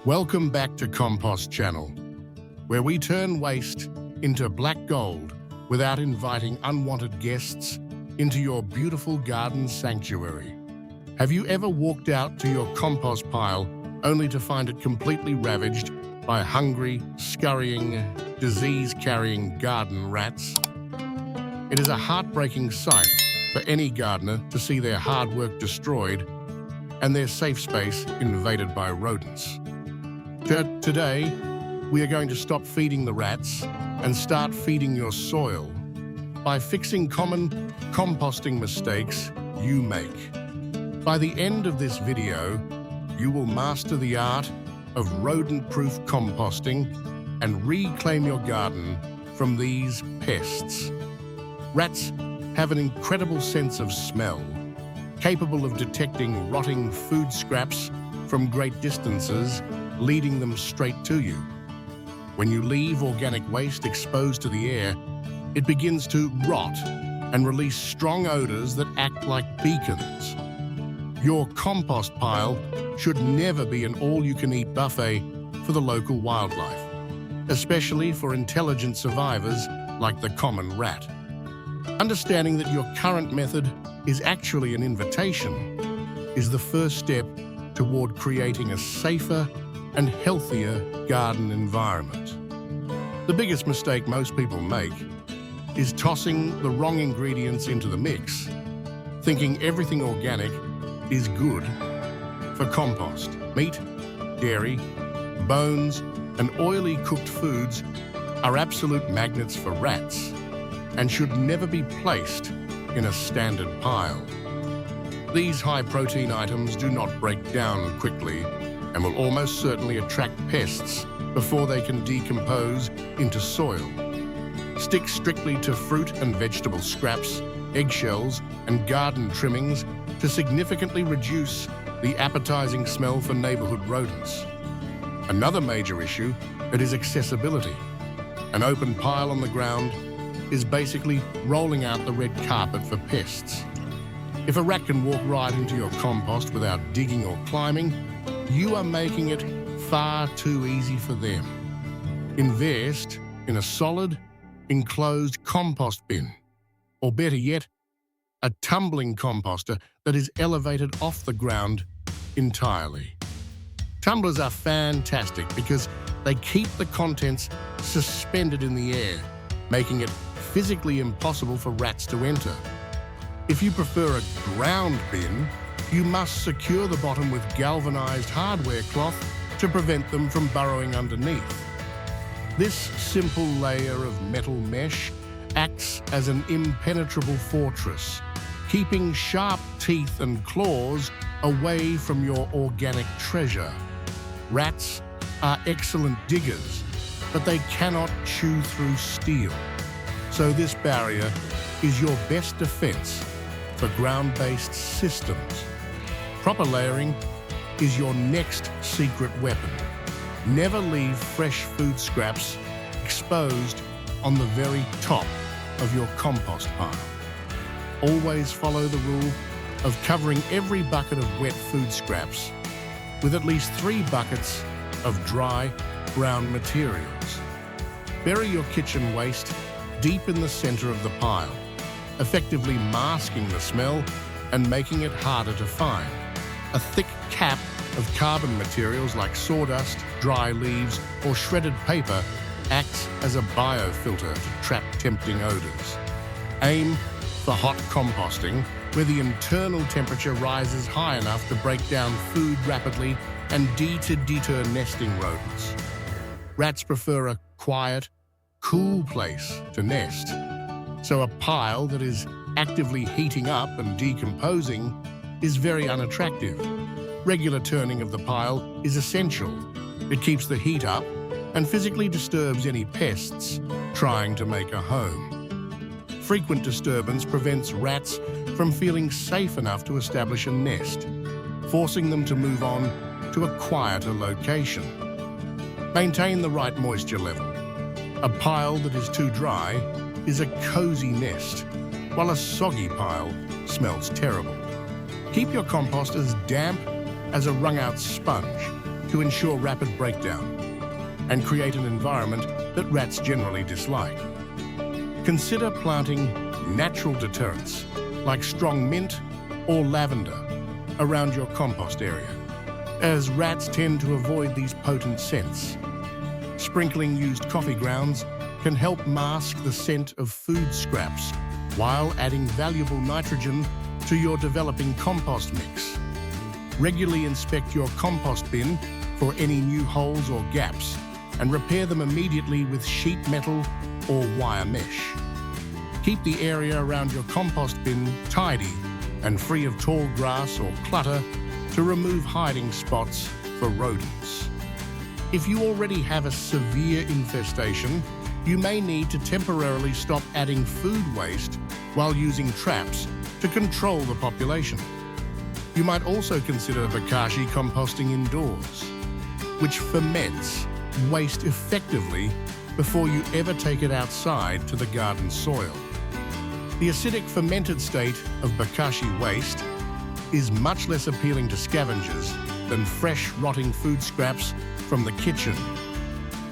Welcome back to Compost Channel, where we turn waste into black gold without inviting unwanted guests into your beautiful garden sanctuary. Have you ever walked out to your compost pile only to find it completely ravaged by hungry, scurrying, disease-carrying garden rats? It is a heartbreaking sight for any gardener to see their hard work destroyed and their safe space invaded by rodents. Today, we are going to stop feeding the rats and start feeding your soil by fixing common composting mistakes you make. By the end of this video, you will master the art of rodent-proof composting and reclaim your garden from these pests. Rats have an incredible sense of smell, capable of detecting rotting food scraps from great distances, leading them straight to you. When you leave organic waste exposed to the air, it begins to rot and release strong odors that act like beacons. Your compost pile should never be an all-you-can-eat buffet for the local wildlife, especially for intelligent survivors like the common rat. Understanding that your current method is actually an invitation is the first step toward creating a safer and healthier garden environment. The biggest mistake most people make is tossing the wrong ingredients into the mix, thinking everything organic is good for compost. Meat, dairy, bones, and oily cooked foods are absolute magnets for rats and should never be placed in a standard pile. These high-protein items do not break down quickly and will almost certainly attract pests before they can decompose into soil. Stick strictly to fruit and vegetable scraps, eggshells, and garden trimmings to significantly reduce the appetizing smell for neighborhood rodents. Another major issue is accessibility. An open pile on the ground is basically rolling out the red carpet for pests. If a rat can walk right into your compost without digging or climbing, you are making it far too easy for them. Invest in a solid, enclosed compost bin, or better yet, a tumbling composter that is elevated off the ground entirely. Tumblers are fantastic because they keep the contents suspended in the air, making it physically impossible for rats to enter. If you prefer a ground bin, you must secure the bottom with galvanized hardware cloth to prevent them from burrowing underneath. This simple layer of metal mesh acts as an impenetrable fortress, keeping sharp teeth and claws away from your organic treasure. Rats are excellent diggers, but they cannot chew through steel. So this barrier is your best defense for ground-based systems. Proper layering is your next secret weapon. Never leave fresh food scraps exposed on the very top of your compost pile. Always follow the rule of covering every bucket of wet food scraps with at least 3 buckets of dry, brown materials. Bury your kitchen waste deep in the center of the pile, effectively masking the smell and making it harder to find. A thick cap of carbon materials like sawdust, dry leaves, or shredded paper acts as a biofilter to trap tempting odors. Aim for hot composting, where the internal temperature rises high enough to break down food rapidly and deter nesting rodents. Rats prefer a quiet, cool place to nest, so a pile that is actively heating up and decomposing is very unattractive. Regular turning of the pile is essential. It keeps the heat up and physically disturbs any pests trying to make a home. Frequent disturbance prevents rats from feeling safe enough to establish a nest, forcing them to move on to a quieter location. Maintain the right moisture level. A pile that is too dry is a cozy nest, while a soggy pile smells terrible. Keep your compost as damp as a wrung-out sponge, to ensure rapid breakdown and create an environment that rats generally dislike. Consider planting natural deterrents like strong mint or lavender around your compost area, as rats tend to avoid these potent scents. Sprinkling used coffee grounds can help mask the scent of food scraps while adding valuable nitrogen to your developing compost mix. Regularly inspect your compost bin for any new holes or gaps and repair them immediately with sheet metal or wire mesh. Keep the area around your compost bin tidy and free of tall grass or clutter to remove hiding spots for rodents. If you already have a severe infestation, you may need to temporarily stop adding food waste while using traps to control the population. You might also consider bokashi composting indoors, which ferments waste effectively before you ever take it outside to the garden soil. The acidic fermented state of bokashi waste is much less appealing to scavengers than fresh, rotting food scraps from the kitchen.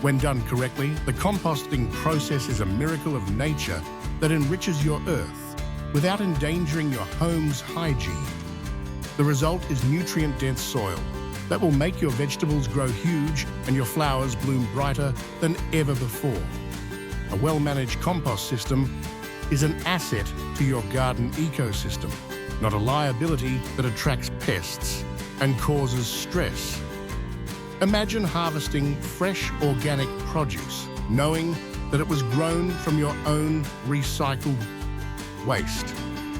When done correctly, the composting process is a miracle of nature that enriches your earth without endangering your home's hygiene. The result is nutrient-dense soil that will make your vegetables grow huge and your flowers bloom brighter than ever before. A well-managed compost system is an asset to your garden ecosystem, not a liability that attracts pests and causes stress. Imagine harvesting fresh organic produce, knowing that it was grown from your own recycled waste,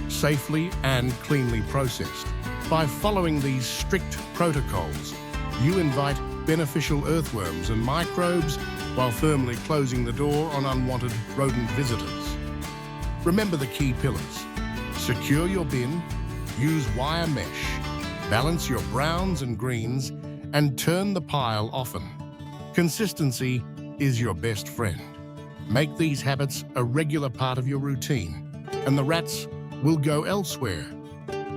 safely and cleanly processed. By following these strict protocols, you invite beneficial earthworms and microbes while firmly closing the door on unwanted rodent visitors. Remember the key pillars. Secure your bin, use wire mesh, balance your browns and greens, and turn the pile often. Consistency is your best friend. Make these habits a regular part of your routine, and the rats will go elsewhere.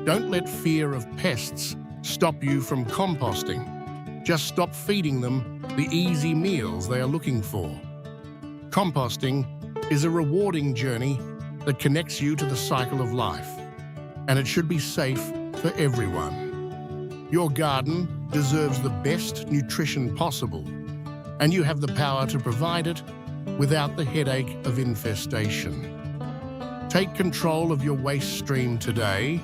Don't let fear of pests stop you from composting. Just stop feeding them the easy meals they are looking for. Composting is a rewarding journey that connects you to the cycle of life, and it should be safe for everyone. Your garden deserves the best nutrition possible, and you have the power to provide it without the headache of infestation. Take control of your waste stream today,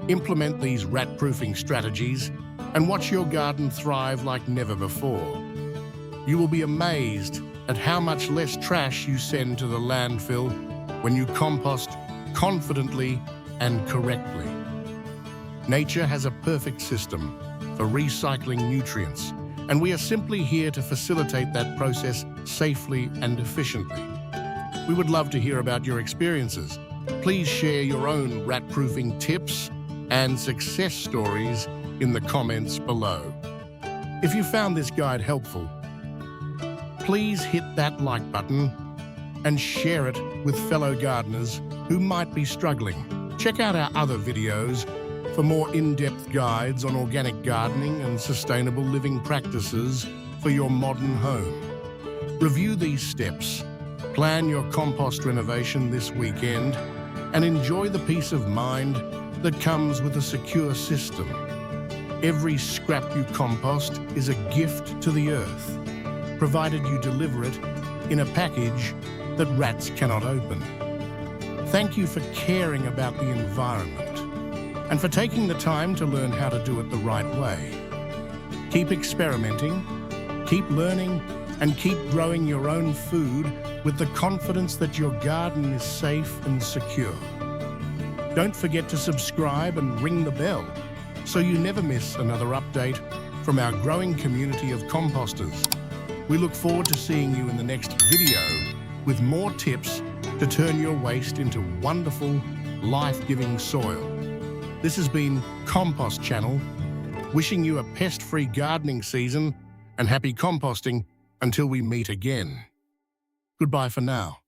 implement these rat-proofing strategies, and watch your garden thrive like never before. You will be amazed at how much less trash you send to the landfill when you compost confidently and correctly. Nature has a perfect system for recycling nutrients, and we are simply here to facilitate that process safely and efficiently. We would love to hear about your experiences. Please share your own rat-proofing tips and success stories in the comments below. If you found this guide helpful, please hit that like button and share it with fellow gardeners who might be struggling. Check out our other videos for more in-depth guides on organic gardening and sustainable living practices for your modern home. Review these steps, plan your compost renovation this weekend, and enjoy the peace of mind that comes with a secure system. Every scrap you compost is a gift to the earth, provided you deliver it in a package that rats cannot open. Thank you for caring about the environment and for taking the time to learn how to do it the right way. Keep experimenting, keep learning, and keep growing your own food with the confidence that your garden is safe and secure. Don't forget to subscribe and ring the bell so you never miss another update from our growing community of composters. We look forward to seeing you in the next video with more tips to turn your waste into wonderful, life-giving soil. This has been Compost Channel, wishing you a pest-free gardening season and happy composting until we meet again. Goodbye for now.